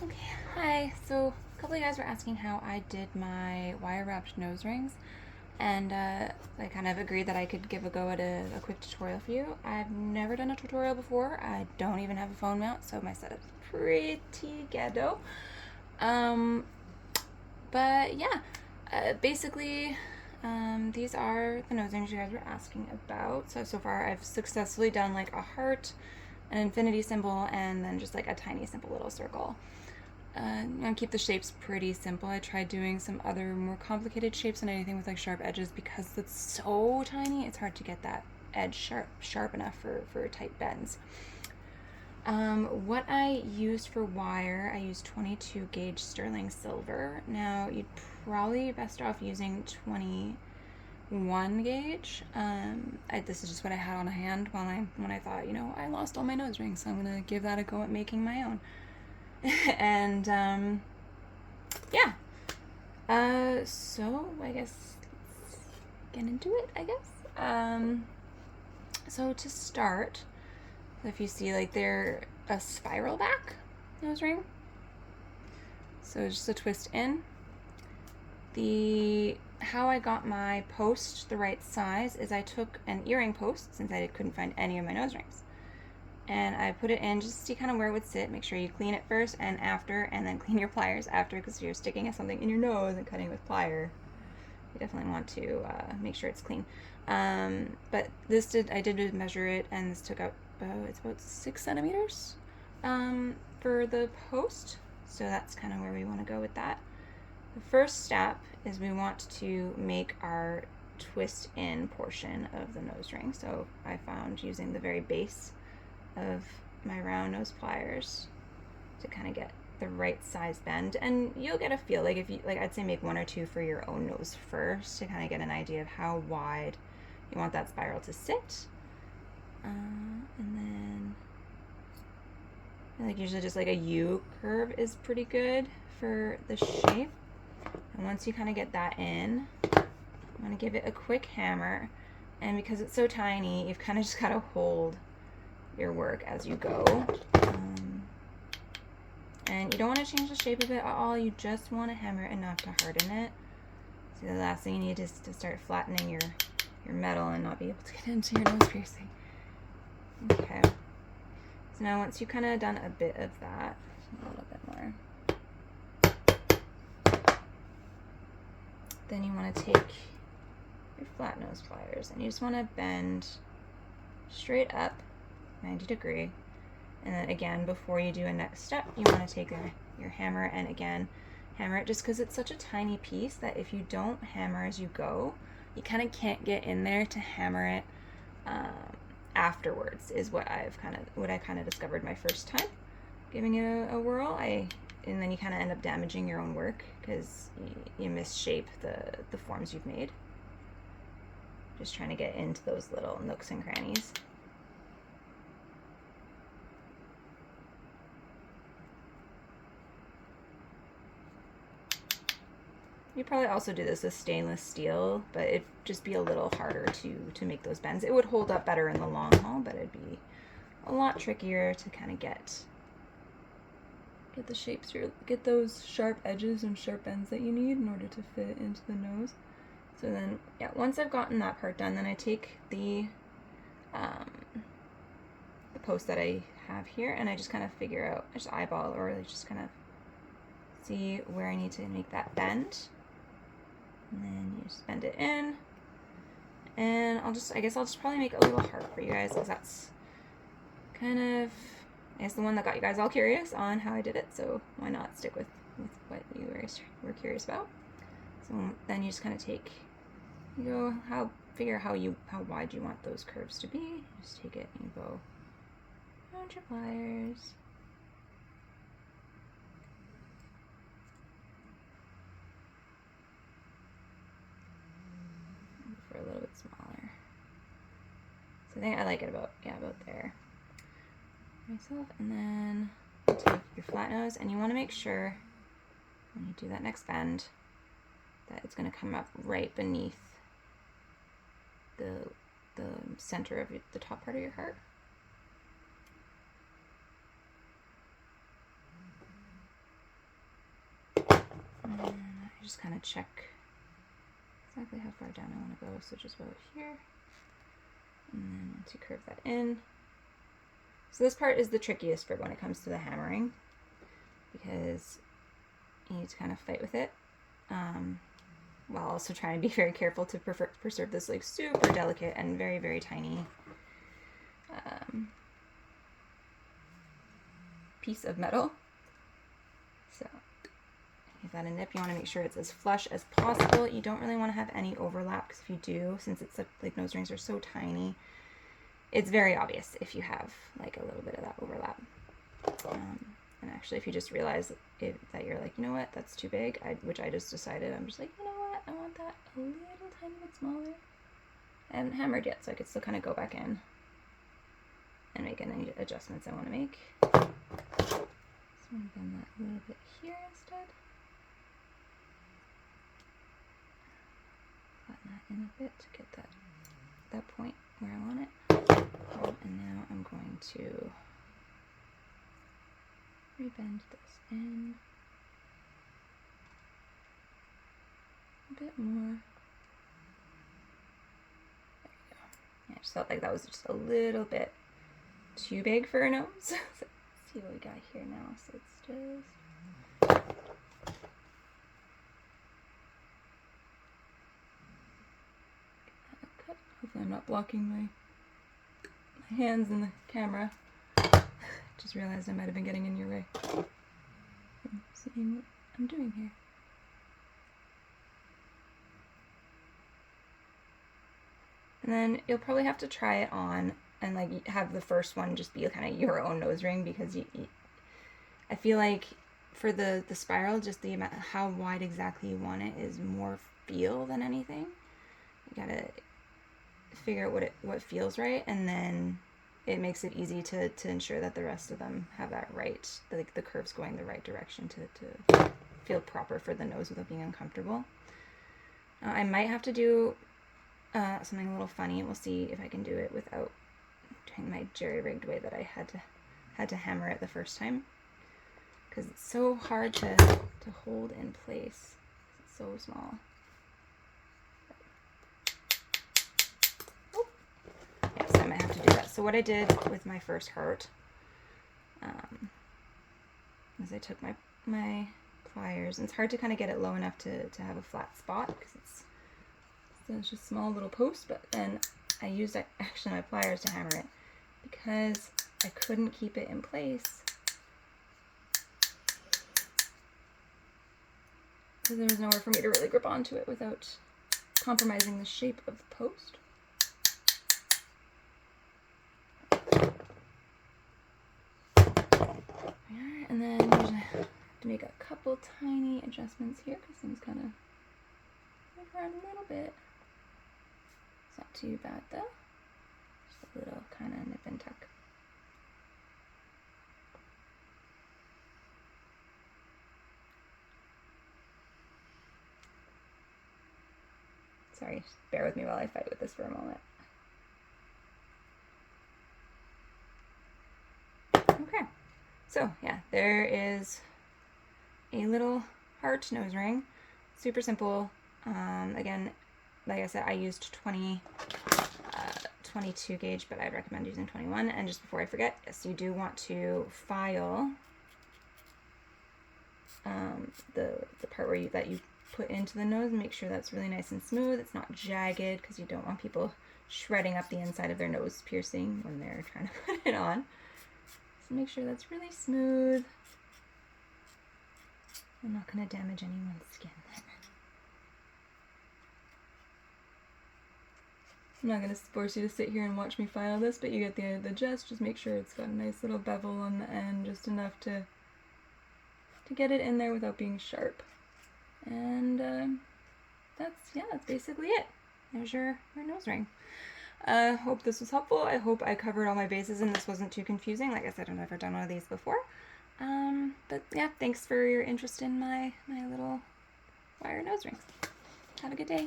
Okay, hi. So a couple of you guys were asking how I did my wire wrapped nose rings, and I kind of agreed that I could give a go at a quick tutorial for you. I've never done a tutorial before. I don't even have a phone mount, so my setup's pretty ghetto. Um, but yeah, basically, these are the nose rings you guys were asking about. So far I've successfully done like a heart, an infinity symbol, and then just like a tiny simple little circle. I keep the shapes pretty simple. I tried doing some other more complicated shapes and anything with like sharp edges because it's so tiny. It's hard to get that edge sharp enough for tight bends. What I used for wire, I used 22 gauge sterling silver. Now you'd probably be best off using 21 gauge. This is just what I had on hand when I thought, I lost all my nose rings, so I'm gonna give that a go at making my own. And yeah. So I guess let's get into it, I guess. So to start, if you see like they're a spiral back nose ring. So just a twist in. How I got my post the right size is I took an earring post since I couldn't find any of my nose rings. And I put it in just to see kind of where it would sit. Make sure you clean it first and after, and then clean your pliers after, because if you're sticking something in your nose and cutting with plier, you definitely want to make sure it's clean. But I did measure it, and this took out it's about 6 centimeters for the post. So that's kind of where we want to go with that. The first step is we want to make our twist in portion of the nose ring. So I found using the very base of my round nose pliers to kind of get the right size bend, and you'll get a feel. Like if you I'd say make 1 or 2 for your own nose first to kind of get an idea of how wide you want that spiral to sit. And then usually just like a U curve is pretty good for the shape. And once you kind of get that in, I'm going to give it a quick hammer, and because it's so tiny, you've kind of just got to hold your work as you go. And you don't want to change the shape of it at all. You just want to hammer it enough to harden it. So the last thing you need is to start flattening your metal and not be able to get into your nose piercing. Okay. So now once you've kind of done a bit of that, a little bit more, then you want to take your flat nose pliers and you just want to bend straight up 90 degree. And then again, before you do a next step, you want to take your hammer and again hammer it, just because it's such a tiny piece that if you don't hammer as you go, you kind of can't get in there to hammer it afterwards, is what I kind of discovered my first time giving it a whirl. And then you kind of end up damaging your own work because you misshape the forms you've made. Just trying to get into those little nooks and crannies. You probably also do this with stainless steel, but it'd just be a little harder to make those bends. It would hold up better in the long haul, but it'd be a lot trickier to kind of get the shapes, get those sharp edges and sharp bends that you need in order to fit it into the nose. So then, yeah, once I've gotten that part done, then I take the post that I have here, and I just kind of figure out, I just eyeball, or just kind of see where I need to make that bend. And then you just bend it in. And I guess I'll just probably make a little heart for you guys, because that's kind of, I guess, the one that got you guys all curious on how I did it, so why not stick with what you guys were curious about. So then you just kind of figure out how wide you want those curves to be. You just take it and you go around your pliers. For a little bit smaller. So I think I like it about there. Myself, and then you take your flat nose, and you want to make sure when you do that next bend that it's going to come up right beneath the center of the top part of your heart. just kind of check exactly how far down I want to go. So just about here. And then once you curve that in. So this part is the trickiest for when it comes to the hammering, because you need to kind of fight with it, while also trying to be very careful to preserve this like super delicate and very, very tiny piece of metal. So give that a nip. You want to make sure it's as flush as possible. You don't really want to have any overlap, because if you do, since it's like nose rings are so tiny, it's very obvious if you have like a little bit of that overlap. And actually, if you just realize that you're like, you know what, that's too big, which I just decided, I'm just like, you know what, I want that a little tiny bit smaller. I haven't hammered yet, so I could still kind of go back in and make any adjustments I want to make. So I'm going to bend that a little bit here instead. Flatten that in a bit to get that point where I want it. And now I'm going to rebend this in a bit more. There we go. Yeah, I just felt like that was just a little bit too big for a nose. So let's see what we got here now. So it's just cut. Hopefully I'm not blocking my hands in the camera. Just realized I might have been getting in your way. I'm seeing what I'm doing here. And then you'll probably have to try it on and like have the first one just be kind of your own nose ring, because I feel like for the spiral, just the amount, how wide exactly you want it is more feel than anything. You gotta figure out what feels right, and then it makes it easy to ensure that the rest of them have that right, like the curves going the right direction to feel proper for the nose without being uncomfortable. I might have to do something a little funny. We'll see if I can do it without doing my jerry-rigged way that I had to hammer it the first time, because it's so hard to hold in place. It's so small. Yeah, so I might have to do that. So what I did with my first heart is I took my pliers, and it's hard to kind of get it low enough to have a flat spot, because it's just a small little post, but then I used actually my pliers to hammer it, because I couldn't keep it in place, because there was nowhere for me to really grip onto it without compromising the shape of the post. And then I'm going to have to make a couple tiny adjustments here, because things kind of move around a little bit. It's not too bad though. Just a little kind of nip and tuck. Sorry, just bear with me while I fight with this for a moment. Okay, so yeah, there is a little heart nose ring. Super simple. Again, like I said, I used 22 gauge, but I'd recommend using 21. And just before I forget, yes, you do want to file the part where that you put into the nose, and make sure that's really nice and smooth. It's not jagged, because you don't want people shredding up the inside of their nose piercing when they're trying to put it on. So make sure that's really smooth. I'm not going to damage anyone's skin there. I'm not going to force you to sit here and watch me file this, but you get the gist. Just make sure it's got a nice little bevel on the end, just enough to get it in there without being sharp. And that's basically it. There's your nose ring. Hope this was helpful. I hope I covered all my bases and this wasn't too confusing. Like I said, I've never done one of these before. But yeah, thanks for your interest in my little wire nose rings. Have a good day.